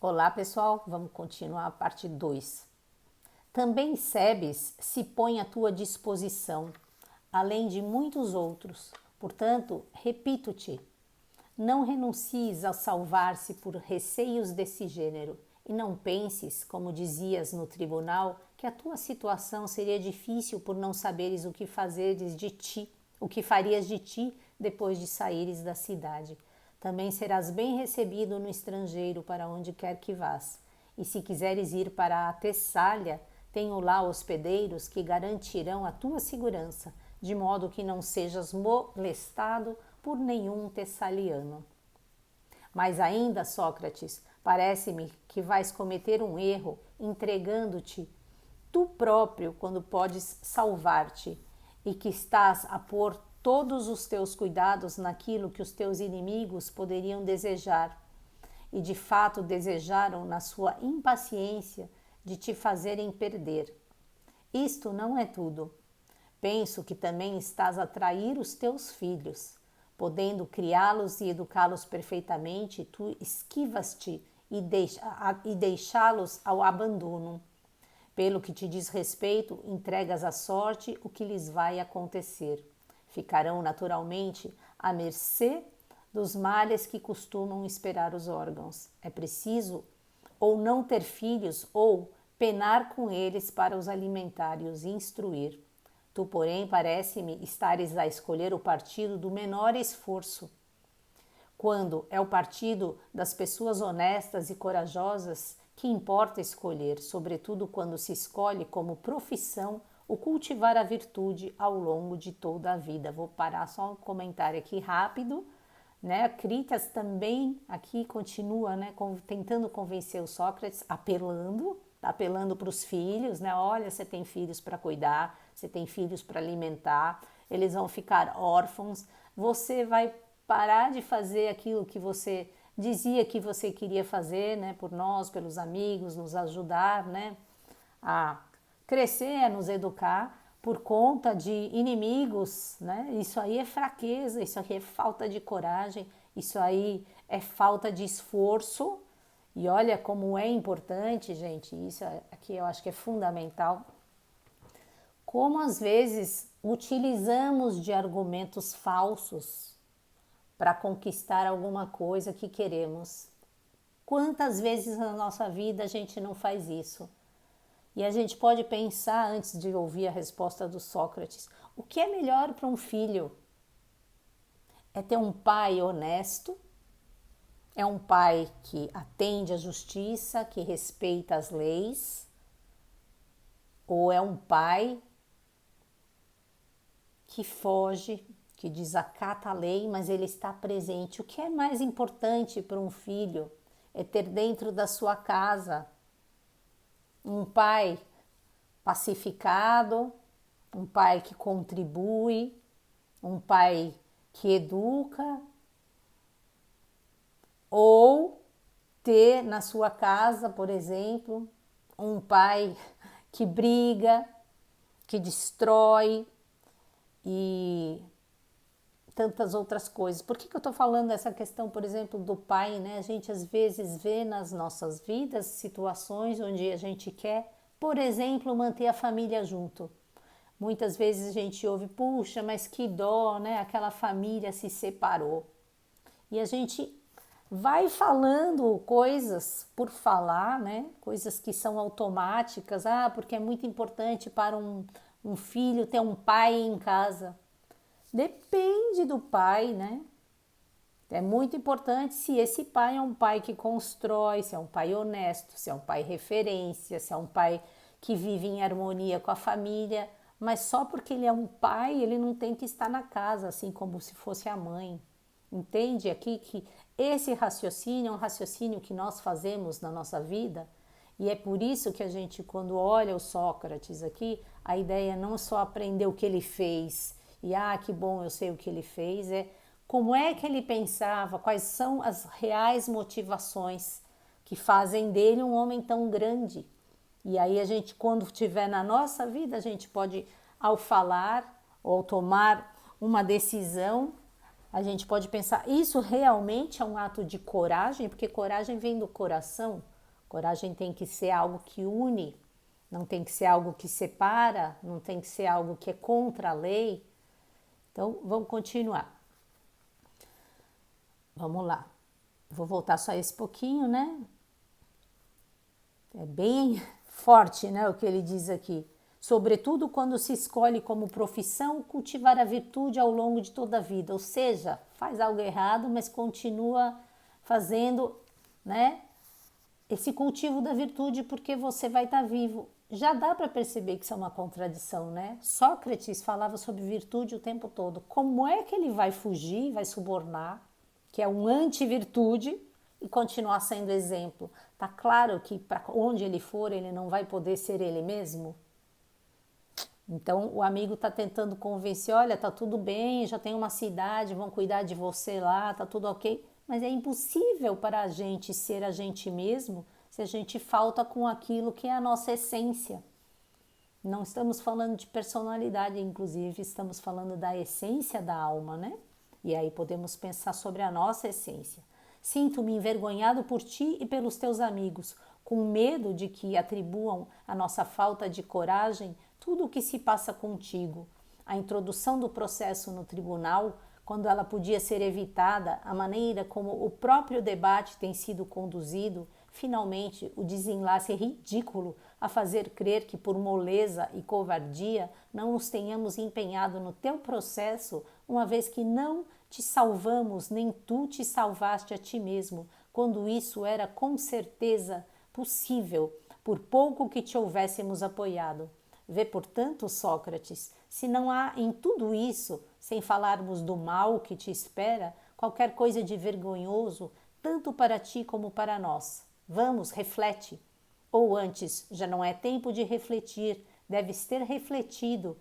Olá pessoal, vamos continuar a parte 2. Também Sebes se põe à tua disposição, além de muitos outros. Portanto, repito-te, não renuncies a salvar-se por receios desse gênero, e não penses, como dizias no tribunal, que a tua situação seria difícil por não saberes o que fazeres de ti, o que farias de ti depois de saíres da cidade. Também serás bem recebido no estrangeiro para onde quer que vás. E se quiseres ir para a Tessália, tenho lá hospedeiros que garantirão a tua segurança, de modo que não sejas molestado por nenhum tessaliano. Mas ainda, Sócrates, parece-me que vais cometer um erro entregando-te tu próprio quando podes salvar-te, e que estás a pôr todos os teus cuidados naquilo que os teus inimigos poderiam desejar, e de fato desejaram na sua impaciência de te fazerem perder. Isto não é tudo. Penso que também estás a trair os teus filhos. Podendo criá-los e educá-los perfeitamente, tu esquivas-te e deixá-los ao abandono. Pelo que te diz respeito, entregas à sorte o que lhes vai acontecer. Ficarão naturalmente à mercê dos males que costumam esperar os órgãos. É preciso ou não ter filhos ou penar com eles para os alimentar e os instruir. Tu, porém, parece-me estares a escolher o partido do menor esforço, quando é o partido das pessoas honestas e corajosas que importa escolher, sobretudo quando se escolhe como profissão o cultivar a virtude ao longo de toda a vida. Vou parar só um comentário aqui rápido, né? Crítias também aqui continua, né, tentando convencer o Sócrates, apelando para os filhos, né? Olha, você tem filhos para cuidar, você tem filhos para alimentar, eles vão ficar órfãos, você vai parar de fazer aquilo que você dizia que você queria fazer, né, por nós, pelos amigos, nos ajudar, né, a crescer, a nos educar por conta de inimigos, né? Isso aí é fraqueza, isso aí é falta de coragem, isso aí é falta de esforço. E olha como é importante, gente, isso aqui eu acho que é fundamental. Como às vezes utilizamos de argumentos falsos para conquistar alguma coisa que queremos. Quantas vezes na nossa vida a gente não faz isso? E a gente pode pensar, antes de ouvir a resposta do Sócrates, o que é melhor para um filho? É ter um pai honesto, é um pai que atende à justiça, que respeita as leis, ou é um pai que foge, que desacata a lei, mas ele está presente. O que é mais importante para um filho é ter dentro da sua casa um pai pacificado, um pai que contribui, um pai que educa, ou ter na sua casa, por exemplo, um pai que briga, que destrói e tantas outras coisas. Por que eu estou falando essa questão, por exemplo, do pai, né? A gente às vezes vê nas nossas vidas situações onde a gente quer, por exemplo, manter a família junto. Muitas vezes a gente ouve, puxa, mas que dó, né? Aquela família se separou. E a gente vai falando coisas por falar, né? Coisas que são automáticas, porque é muito importante para um filho ter um pai em casa. Depende do pai, né? É muito importante se esse pai é um pai que constrói, se é um pai honesto, se é um pai referência, se é um pai que vive em harmonia com a família. Mas só porque ele é um pai, ele não tem que estar na casa, assim como se fosse a mãe. Entende aqui que esse raciocínio é um raciocínio que nós fazemos na nossa vida? E é por isso que a gente, quando olha o Sócrates aqui, a ideia não é só aprender o que ele fez, e que bom, eu sei o que ele fez, é como é que ele pensava, quais são as reais motivações que fazem dele um homem tão grande. E aí a gente, quando estiver na nossa vida, a gente pode, ao falar ou ao tomar uma decisão, a gente pode pensar, isso realmente é um ato de coragem? Porque coragem vem do coração, Coragem tem que ser algo que une, não tem que ser algo que separa, não tem que ser algo que é contra a lei. Então, vamos continuar. Vamos lá. Vou voltar só esse pouquinho, né? É bem forte, né, o que ele diz aqui. Sobretudo quando se escolhe como profissão cultivar a virtude ao longo de toda a vida. Ou seja, faz algo errado, mas continua fazendo, né, esse cultivo da virtude porque você vai estar vivo. Já dá para perceber que isso é uma contradição, né? Sócrates falava sobre virtude o tempo todo. Como é que ele vai fugir, vai subornar, que é um anti-virtude, e continuar sendo exemplo? Tá claro que para onde ele for, ele não vai poder ser ele mesmo? Então o amigo está tentando convencer, olha, tá tudo bem, já tem uma cidade, vão cuidar de você lá, tá tudo ok. Mas é impossível para a gente ser a gente mesmo se a gente falta com aquilo que é a nossa essência. Não estamos falando de personalidade, inclusive, estamos falando da essência da alma, né? E aí podemos pensar sobre a nossa essência. Sinto-me envergonhado por ti e pelos teus amigos, com medo de que atribuam à nossa falta de coragem tudo o que se passa contigo. A introdução do processo no tribunal, quando ela podia ser evitada, a maneira como o próprio debate tem sido conduzido, finalmente o desenlace ridículo a fazer crer que por moleza e covardia não nos tenhamos empenhado no teu processo, uma vez que não te salvamos, nem tu te salvaste a ti mesmo, quando isso era com certeza possível, por pouco que te houvéssemos apoiado. Vê, portanto, Sócrates, se não há em tudo isso, sem falarmos do mal que te espera, qualquer coisa de vergonhoso, tanto para ti como para nós. Vamos, reflete. Ou antes, já não é tempo de refletir, deves ter refletido.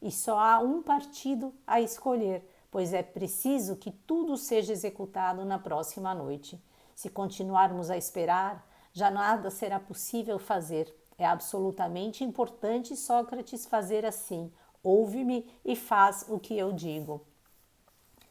E só há um partido a escolher, pois é preciso que tudo seja executado na próxima noite. Se continuarmos a esperar, já nada será possível fazer. É absolutamente importante, Sócrates, fazer assim. Ouve-me e faz o que eu digo.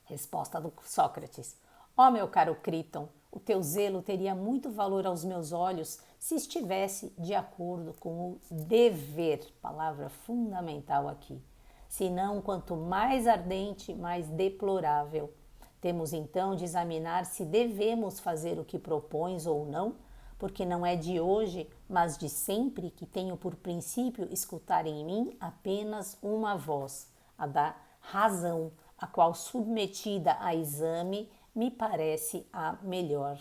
Resposta do Sócrates. Ó meu caro Críton, o teu zelo teria muito valor aos meus olhos se estivesse de acordo com o dever, palavra fundamental aqui. Senão, quanto mais ardente, mais deplorável. Temos então de examinar se devemos fazer o que propões ou não, porque não é de hoje, mas de sempre que tenho por princípio escutar em mim apenas uma voz, a da razão, a qual submetida a exame me parece a melhor.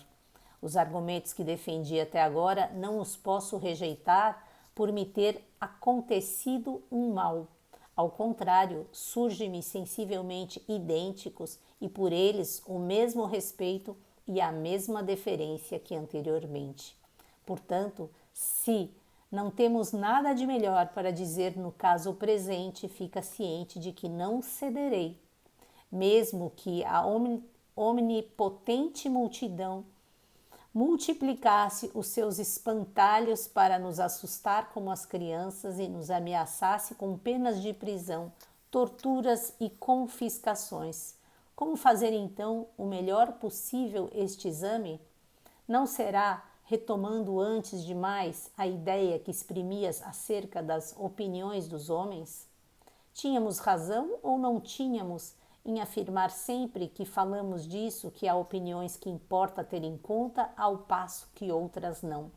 Os argumentos que defendi até agora não os posso rejeitar por me ter acontecido um mal. Ao contrário, surgem-me sensivelmente idênticos e por eles o mesmo respeito e a mesma deferência que anteriormente. Portanto, se não temos nada de melhor para dizer no caso presente, fica ciente de que não cederei, mesmo que a omnipotente multidão multiplicasse os seus espantalhos para nos assustar como as crianças e nos ameaçasse com penas de prisão, torturas e confiscações. Como fazer então o melhor possível este exame? Não será, retomando antes de mais a ideia que exprimias acerca das opiniões dos homens? Tínhamos razão ou não tínhamos em afirmar sempre que falamos disso, que há opiniões que importa ter em conta, ao passo que outras não?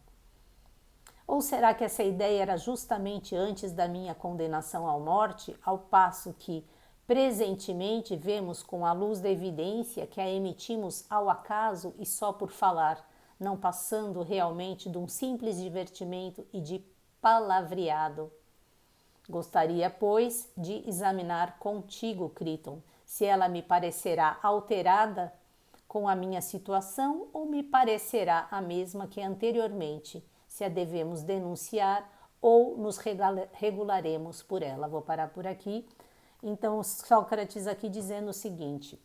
Ou será que essa ideia era justamente antes da minha condenação à morte, ao passo que, presentemente, vemos com a luz da evidência que a emitimos ao acaso e só por falar, não passando realmente de um simples divertimento e de palavreado? Gostaria, pois, de examinar contigo, Críton, se ela me parecerá alterada com a minha situação ou me parecerá a mesma que anteriormente, se a devemos denunciar ou nos regularemos por ela. Vou parar por aqui. Então, Sócrates aqui dizendo o seguinte: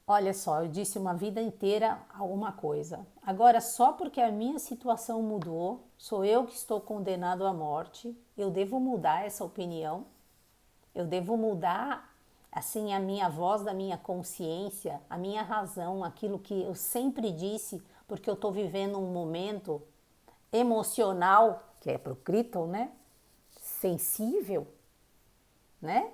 olha só, eu disse uma vida inteira alguma coisa. Agora, só porque a minha situação mudou, sou eu que estou condenado à morte, eu devo mudar essa opinião? Eu devo mudar, assim, a minha voz da minha consciência, a minha razão, aquilo que eu sempre disse, porque eu estou vivendo um momento emocional, que é para o Kryton, né? Sensível, né?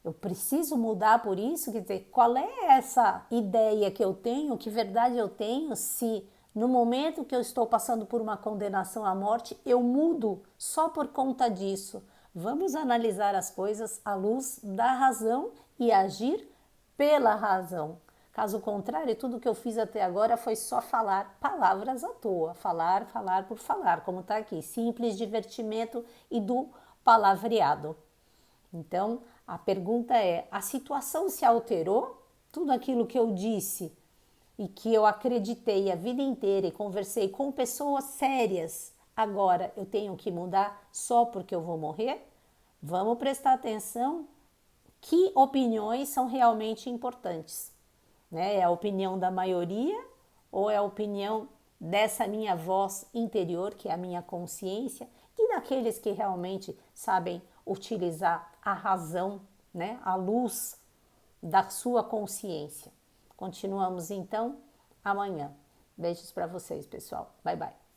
Eu preciso mudar por isso, quer dizer, qual é essa ideia que eu tenho, que verdade eu tenho, se no momento que eu estou passando por uma condenação à morte, eu mudo só por conta disso. Vamos analisar as coisas à luz da razão e agir pela razão. Caso contrário, tudo que eu fiz até agora foi só falar palavras à toa, falar, falar por falar, como está aqui, simples divertimento e do palavreado. Então, a pergunta é: a situação se alterou? Tudo aquilo que eu disse e que eu acreditei a vida inteira e conversei com pessoas sérias, agora eu tenho que mudar só porque eu vou morrer? Vamos prestar atenção que opiniões são realmente importantes, né? É a opinião da maioria ou é a opinião dessa minha voz interior, que é a minha consciência, e daqueles que realmente sabem utilizar a razão, né? A luz da sua consciência. Continuamos então amanhã. Beijos para vocês, pessoal. Bye, bye.